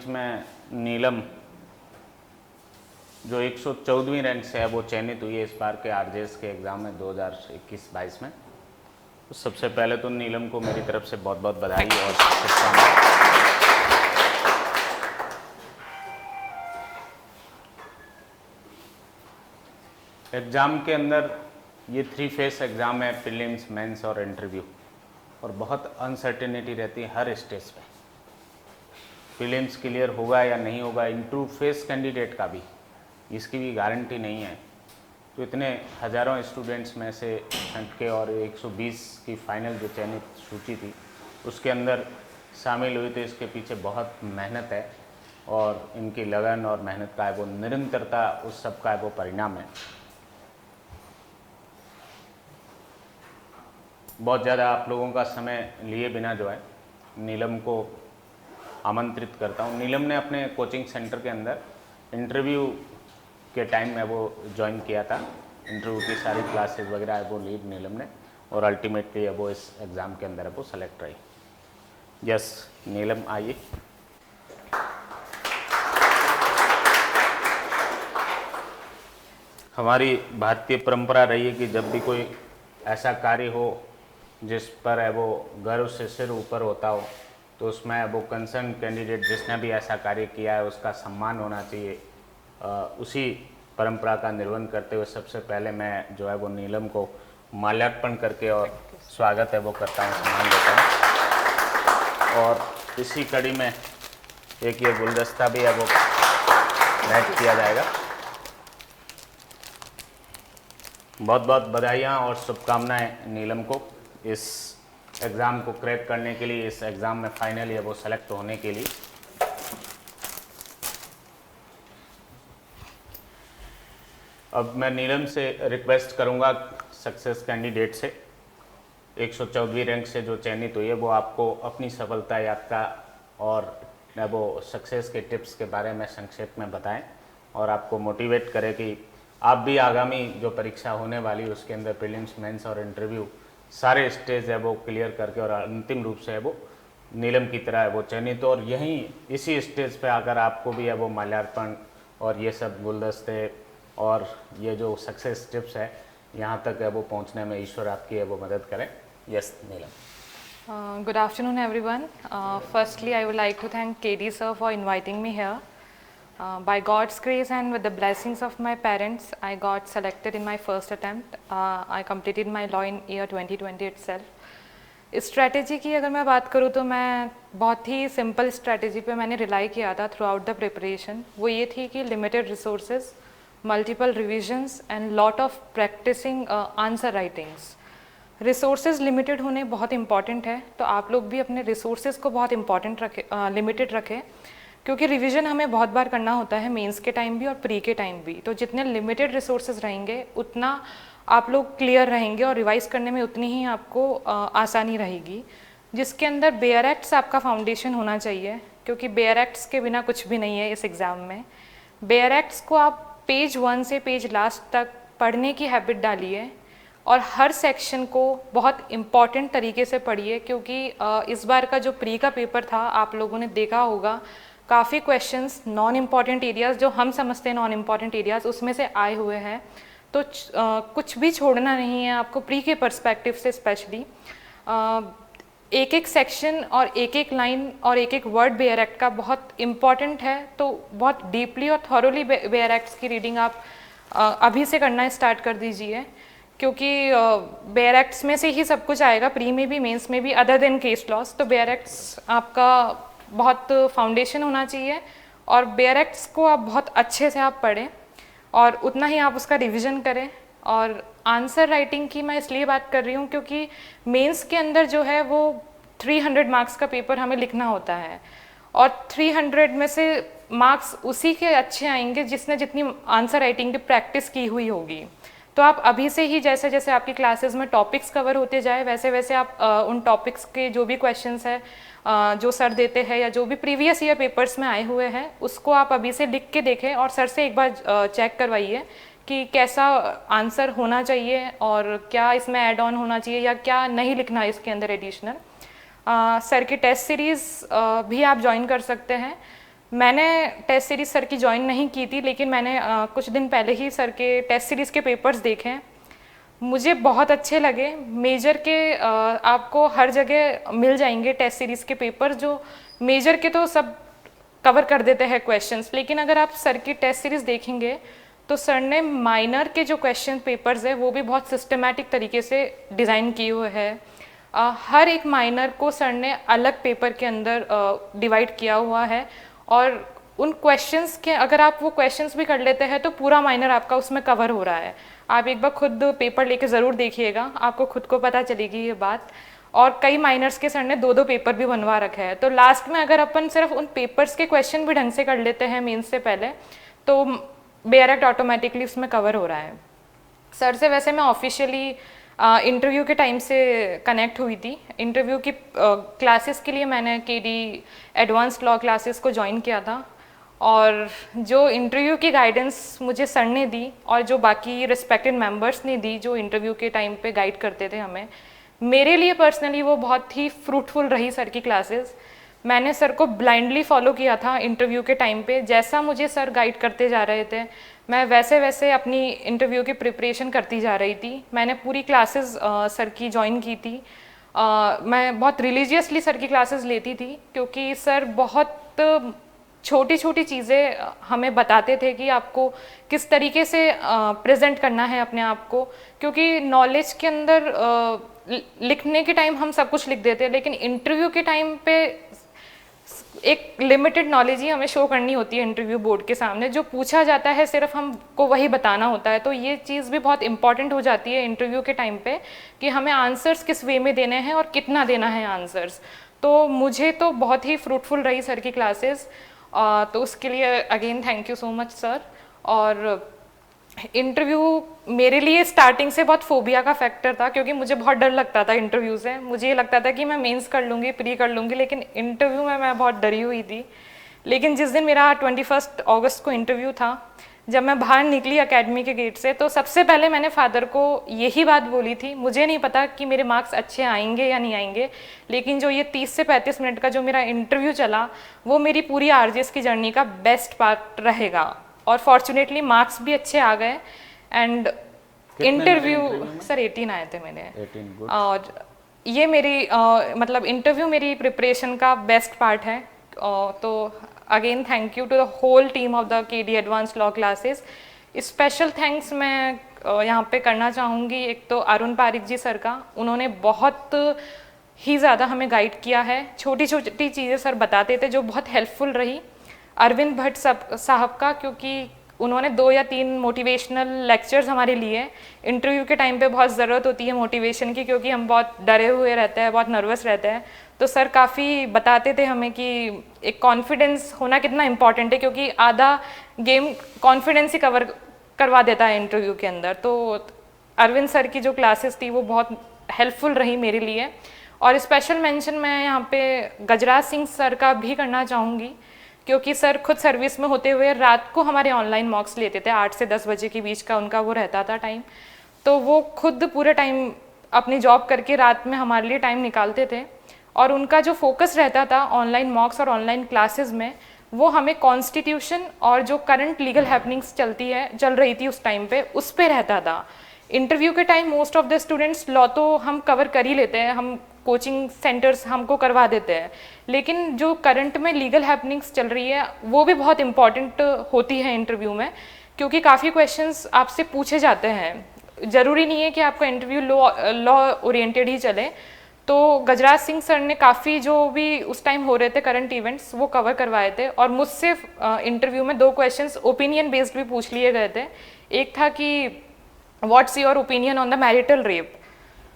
में नीलम जो 114वीं रैंक से है वो चयनित हुई है इस बार के आरजेएस के एग्ज़ाम में 2021-22 में। तो सबसे पहले तो नीलम को मेरी तरफ से बहुत बहुत बधाई और शुभकामनाएं। एग्ज़ाम के अंदर ये 3 फेस एग्ज़ाम है, प्रीलिम्स, मेंस और इंटरव्यू, और बहुत अनसर्टेनिटी रहती है हर स्टेज पे। प्रीलिम्स क्लियर होगा या नहीं होगा, इंटरव्यू फेस कैंडिडेट का भी इसकी भी गारंटी नहीं है। तो इतने हज़ारों स्टूडेंट्स में से छंट के और 120 की फाइनल जो चयनित सूची थी उसके अंदर शामिल हुई, तो इसके पीछे बहुत मेहनत है और इनकी लगन और मेहनत का है वो निरंतरता, उस सब का है वो परिणाम है। बहुत ज़्यादा आप लोगों का समय लिए बिना जो है नीलम को आमंत्रित करता हूँ। नीलम ने अपने कोचिंग सेंटर के अंदर इंटरव्यू के टाइम में वो ज्वाइन किया था, इंटरव्यू की सारी क्लासेस वगैरह है वो लीड नीलम ने, और अल्टीमेटली अब वो इस एग्ज़ाम के अंदर वो सेलेक्ट रही। यस नीलम आइए। हमारी भारतीय परंपरा रही है कि जब भी कोई ऐसा कार्य हो जिस पर है वो गर्व से सिर ऊपर होता हो, तो उसमें वो कंसर्न कैंडिडेट जिसने भी ऐसा कार्य किया है उसका सम्मान होना चाहिए। उसी परंपरा का निर्वहन करते हुए सबसे पहले मैं जो है वो नीलम को माल्यार्पण करके और स्वागत है वो करता हूँ, सम्मान देता हूँ। और इसी कड़ी में एक ये गुलदस्ता भी है वो भेंट किया जाएगा। बहुत बहुत बधाइयाँ और शुभकामनाएं नीलम को इस एग्ज़ाम को क्रैक करने के लिए, इस एग्ज़ाम में फाइनली है वो सेलेक्ट होने के लिए। अब मैं नीलम से रिक्वेस्ट करूंगा सक्सेस कैंडिडेट से, 114वीं रैंक से जो चयनित हुई है, वो आपको अपनी सफलता यात्रा और वो सक्सेस के टिप्स के बारे में संक्षेप में बताएं और आपको मोटिवेट करें कि आप भी आगामी जो परीक्षा होने वाली है उसके अंदर प्रीलिम्स, मेंस और इंटरव्यू सारे स्टेज है वो क्लियर करके और अंतिम रूप से है वो नीलम की तरह है वो चयनित हो। और यहीं इसी स्टेज पे आकर आपको भी है वो माल्यार्पण और ये सब गुलदस्ते और ये जो सक्सेस टिप्स है यहाँ तक है वो पहुँचने में ईश्वर आपकी है वो मदद करें। Yes Neelam. Good afternoon, everyone. Firstly, I would like to thank KD sir for inviting me here. By God's grace and with the blessings of my parents, I got selected in my first attempt. I completed my law in year 2020 itself. Strategy की अगर मैं बात करूँ तो मैं बहुत ही simple strategy पे मैंने रिलाई किया था थ्रू आउट द प्रिपरेशन। वो ये थी कि limited resources, multiple revisions and lot of practicing answer writings. Resources limited होने बहुत इंपॉर्टेंट है, तो आप लोग भी अपने रिसोर्सेज को बहुत इंपॉर्टेंट रखें, लिमिटेड रखें, क्योंकि रिवीजन हमें बहुत बार करना होता है, मेंस के टाइम भी और प्री के टाइम भी। तो जितने लिमिटेड रिसोर्सेज रहेंगे उतना आप लोग क्लियर रहेंगे और रिवाइज करने में उतनी ही आपको आसानी रहेगी। जिसके अंदर बेयर एक्ट्स आपका फाउंडेशन होना चाहिए, क्योंकि बेयर एक्ट्स के बिना कुछ भी नहीं है इस एग्ज़ाम में। बेयर एक्ट्स को आप पेज 1 से पेज लास्ट तक पढ़ने की हैबिट डालिए और हर सेक्शन को बहुत इम्पॉर्टेंट तरीके से पढ़िए, क्योंकि इस बार का जो प्री का पेपर था आप लोगों ने देखा होगा काफ़ी क्वेश्चंस नॉन इम्पॉर्टेंट एरियाज़ जो हम समझते हैं नॉन इम्पॉर्टेंट एरियाज़ उसमें से आए हुए हैं। तो कुछ भी छोड़ना नहीं है आपको प्री के पर्सपेक्टिव से। स्पेशली एक एक सेक्शन और एक एक लाइन और एक एक वर्ड बेयर एक्ट का बहुत इम्पॉर्टेंट है, तो बहुत डीपली और थॉरोली बेयर एक्ट्स की रीडिंग आप अभी से करना स्टार्ट कर दीजिए, क्योंकि बेयर एक्ट्स में से ही सब कुछ आएगा, प्री में भी मेंस में भी, अदर देन केस लॉस। तो बेयर एक्ट्स आपका बहुत फाउंडेशन होना चाहिए और बेयर एक्ट्स को आप बहुत अच्छे से आप पढ़ें और उतना ही आप उसका रिवीजन करें। और आंसर राइटिंग की मैं इसलिए बात कर रही हूँ क्योंकि मेंस के अंदर जो है वो 300 मार्क्स का पेपर हमें लिखना होता है और 300 में से मार्क्स उसी के अच्छे आएंगे जिसने जितनी आंसर राइटिंग की प्रैक्टिस की हुई होगी। तो आप अभी से ही जैसे जैसे आपकी क्लासेस में टॉपिक्स कवर होते जाए वैसे वैसे आप उन टॉपिक्स के जो भी क्वेश्चंस है जो सर देते हैं या जो भी प्रीवियस ईयर पेपर्स में आए हुए हैं उसको आप अभी से लिख के देखें और सर से एक बार चेक करवाइए कि कैसा आंसर होना चाहिए और क्या इसमें ऐड ऑन होना चाहिए या क्या नहीं लिखना है इसके अंदर एडिशनल। सर की टेस्ट सीरीज़ भी आप ज्वाइन कर सकते हैं। मैंने टेस्ट सीरीज़ सर की ज्वाइन नहीं की थी, लेकिन मैंने कुछ दिन पहले ही सर के टेस्ट सीरीज़ के पेपर्स देखे हैं। मुझे बहुत अच्छे लगे। मेजर के आपको हर जगह मिल जाएंगे टेस्ट सीरीज़ के पेपर, जो मेजर के तो सब कवर कर देते हैं क्वेश्चंस, लेकिन अगर आप सर की टेस्ट सीरीज़ देखेंगे तो सर ने माइनर के जो क्वेश्चन पेपर्स है वो भी बहुत सिस्टमेटिक तरीके से डिज़ाइन किए हुए हैं। हर एक माइनर को सर ने अलग पेपर के अंदर डिवाइड किया हुआ है, और उन क्वेश्चंस के अगर आप वो क्वेश्चंस भी कर लेते हैं तो पूरा माइनर आपका उसमें कवर हो रहा है। आप एक बार खुद पेपर लेके ज़रूर देखिएगा, आपको खुद को पता चलेगी ये बात। और कई माइनर्स के सर ने 2-2 पेपर भी बनवा रखा है, तो लास्ट में अगर अपन सिर्फ उन पेपर्स के क्वेश्चन भी ढंग से कर लेते हैं मेंस से पहले, तो बेयरक्ट ऑटोमेटिकली उसमें कवर हो रहा है। सर से वैसे मैं ऑफिशियली इंटरव्यू के टाइम से कनेक्ट हुई थी। इंटरव्यू की क्लासेस के लिए मैंने केडी एडवांस्ड लॉ क्लासेस को ज्वाइन किया था, और जो इंटरव्यू की गाइडेंस मुझे सर ने दी और जो बाकी रिस्पेक्टेड मेंबर्स ने दी जो इंटरव्यू के टाइम पे गाइड करते थे हमें, मेरे लिए पर्सनली वो बहुत ही फ्रूटफुल रही सर की क्लासेस। मैंने सर को ब्लाइंडली फॉलो किया था इंटरव्यू के टाइम पे, जैसा मुझे सर गाइड करते जा रहे थे मैं वैसे वैसे अपनी इंटरव्यू की प्रिपरेशन करती जा रही थी। मैंने पूरी क्लासेस सर की ज्वाइन की थी। मैं बहुत रिलीजियसली सर की क्लासेस लेती थी, क्योंकि सर बहुत छोटी छोटी चीज़ें हमें बताते थे कि आपको किस तरीके से प्रेजेंट करना है अपने आप को, क्योंकि नॉलेज के अंदर लिखने के टाइम हम सब कुछ लिख देते हैं, लेकिन इंटरव्यू के टाइम पे एक लिमिटेड नॉलेज ही हमें शो करनी होती है इंटरव्यू बोर्ड के सामने। जो पूछा जाता है सिर्फ हमको वही बताना होता है, तो ये चीज़ भी बहुत इंपॉर्टेंट हो जाती है इंटरव्यू के टाइम पे कि हमें आंसर्स किस वे में देने हैं और कितना देना है आंसर्स। तो मुझे तो बहुत ही फ्रूटफुल रही सर की क्लासेस, तो उसके लिए again thank you so much sir. और इंटरव्यू मेरे लिए स्टार्टिंग से बहुत फोबिया का फैक्टर था, क्योंकि मुझे बहुत डर लगता था इंटरव्यू से। मुझे ये लगता था कि मैं मेंस कर लूँगी, प्री कर लूँगी, लेकिन इंटरव्यू में मैं बहुत डरी हुई थी। लेकिन जिस दिन मेरा 21 अगस्त को इंटरव्यू था, जब मैं बाहर निकली एकेडमी के गेट से, तो सबसे पहले मैंने फादर को यही बात बोली थी। मुझे नहीं पता कि मेरे मार्क्स अच्छे आएंगे या नहीं आएंगे, लेकिन जो ये 30 से 35 मिनट का जो मेरा इंटरव्यू चला, वो मेरी पूरी आरजेएस की जर्नी का बेस्ट पार्ट रहेगा। और फॉर्चुनेटली मार्क्स भी अच्छे आ गए। एंड इंटरव्यू सर 18 आए थे मेरे। 18 गुड। और ये मेरी मतलब इंटरव्यू मेरी प्रिपरेशन का बेस्ट पार्ट है। तो again thank you to the whole team of the KD advanced law classes. Special thanks मैं यहाँ पे करना चाहूँगी एक तो अरुण पारिक जी सर का। उन्होंने बहुत ही ज़्यादा हमें गाइड किया है, छोटी छोटी चीज़ें सर बताते थे जो बहुत हेल्पफुल रही। अरविंद भट्ट साहब का, क्योंकि उन्होंने 2 या 3 मोटिवेशनल लेक्चर्स हमारे लिए। इंटरव्यू के टाइम पे बहुत ज़रूरत होती है मोटिवेशन की, क्योंकि हम बहुत डरे हुए रहते हैं, बहुत नर्वस रहते हैं। तो सर काफ़ी बताते थे हमें कि एक कॉन्फिडेंस होना कितना इम्पॉर्टेंट है, क्योंकि आधा गेम कॉन्फिडेंस ही कवर करवा देता है इंटरव्यू के अंदर। तो अरविंद सर की जो क्लासेस थी वो बहुत हेल्पफुल रही मेरे लिए। और स्पेशल मेंशन मैं यहाँ पे गजराज सिंह सर का भी करना चाहूँगी, क्योंकि सर खुद सर्विस में होते हुए रात को हमारे ऑनलाइन मॉक्स लेते थे। 8 से 10 बजे के बीच का उनका वो रहता था टाइम। तो वो खुद पूरे टाइम अपनी जॉब करके रात में हमारे लिए टाइम निकालते थे, और उनका जो फोकस रहता था ऑनलाइन मॉक्स और ऑनलाइन क्लासेस में, वो हमें कॉन्स्टिट्यूशन और जो करंट लीगल हैपनिंग्स चल रही थी उस टाइम पे, उस पर रहता था। इंटरव्यू के time most of the students law तो हम कवर कर ही लेते हैं, हम कोचिंग सेंटर्स हमको करवा देते हैं, लेकिन जो करंट में लीगल हैपनिंग्स चल रही है वो भी बहुत इंपॉर्टेंट होती है इंटरव्यू में, क्योंकि काफ़ी क्वेश्चंस आपसे पूछे जाते हैं। ज़रूरी नहीं है कि आपका इंटरव्यू लॉ ओरिएंटेड ही चले। तो गजराज सिंह सर ने काफ़ी जो भी उस टाइम हो रहे थे करंट इवेंट्स वो कवर करवाए थे, और मुझसे इंटरव्यू में 2 क्वेश्चंस ओपिनियन बेस्ड भी पूछ लिए गए थे। एक था कि what's your opinion on the marital rape,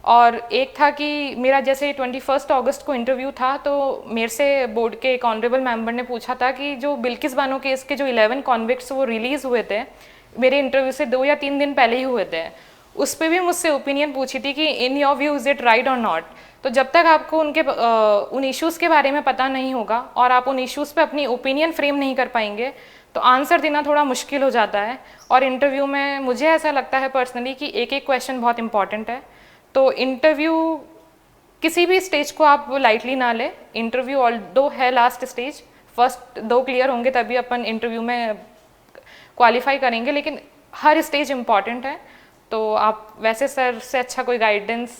और एक था कि मेरा जैसे 21 अगस्त को इंटरव्यू था, तो मेरे से बोर्ड के एक ऑनरेबल मेंबर ने पूछा था कि जो बिल्किस बानो केस के जो 11 कॉन्विक्ट्स वो रिलीज़ हुए थे मेरे इंटरव्यू से 2 या 3 दिन पहले ही हुए थे, उस पर भी मुझसे ओपिनियन पूछी थी कि in your view is it right और नॉट। तो जब तक आपको उन इश्यूज़ के बारे में पता नहीं होगा और आप उन इश्यूज़ पे अपनी ओपिनियन फ्रेम नहीं कर पाएंगे, तो आंसर देना थोड़ा मुश्किल हो जाता है। और इंटरव्यू में मुझे ऐसा लगता है पर्सनली कि एक एक क्वेश्चन बहुत इंपॉर्टेंट है। तो इंटरव्यू किसी भी स्टेज को आप लाइटली ना लें। इंटरव्यू ऑल्दो है लास्ट स्टेज, फर्स्ट 2 क्लियर होंगे तभी अपन इंटरव्यू में क्वालिफाई करेंगे, लेकिन हर स्टेज इम्पॉर्टेंट है। तो आप वैसे सर से अच्छा कोई गाइडेंस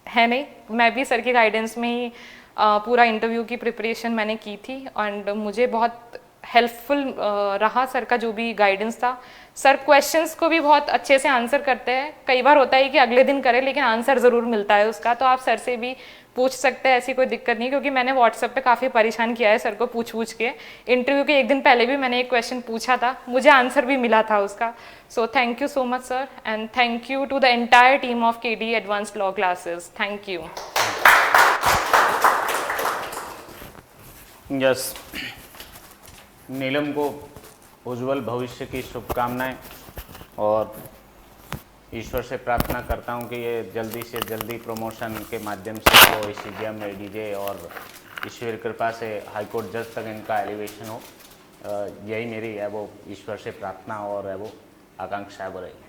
है नहीं, मैं भी सर की गाइडेंस में ही पूरा इंटरव्यू की प्रिपरेशन मैंने की थी एंड मुझे बहुत हेल्पफुल रहा सर का जो भी गाइडेंस था। सर क्वेश्चंस को भी बहुत अच्छे से आंसर करते हैं, कई बार होता है कि अगले दिन करें लेकिन आंसर ज़रूर मिलता है उसका, तो आप सर से भी पूछ सकते हैं, ऐसी कोई दिक्कत नहीं, क्योंकि मैंने व्हाट्सएप पे काफ़ी परेशान किया है सर को पूछ के। इंटरव्यू के एक दिन पहले भी मैंने एक क्वेश्चन पूछा था, मुझे आंसर भी मिला था उसका। So thank you so much sir and thank you to the entire team of KD advanced law classes. Thank you. Yes, Neelam को उज्जवल भविष्य की शुभकामनाएं और ईश्वर से प्रार्थना करता हूं कि ये जल्दी से जल्दी प्रमोशन के माध्यम से वो CGM ADJ और ईश्वर कृपा से हाईकोर्ट जज तक इनका एलिवेशन हो। यही मेरी है वो ईश्वर से प्रार्थना और है वो आकांक्षा है वो रही।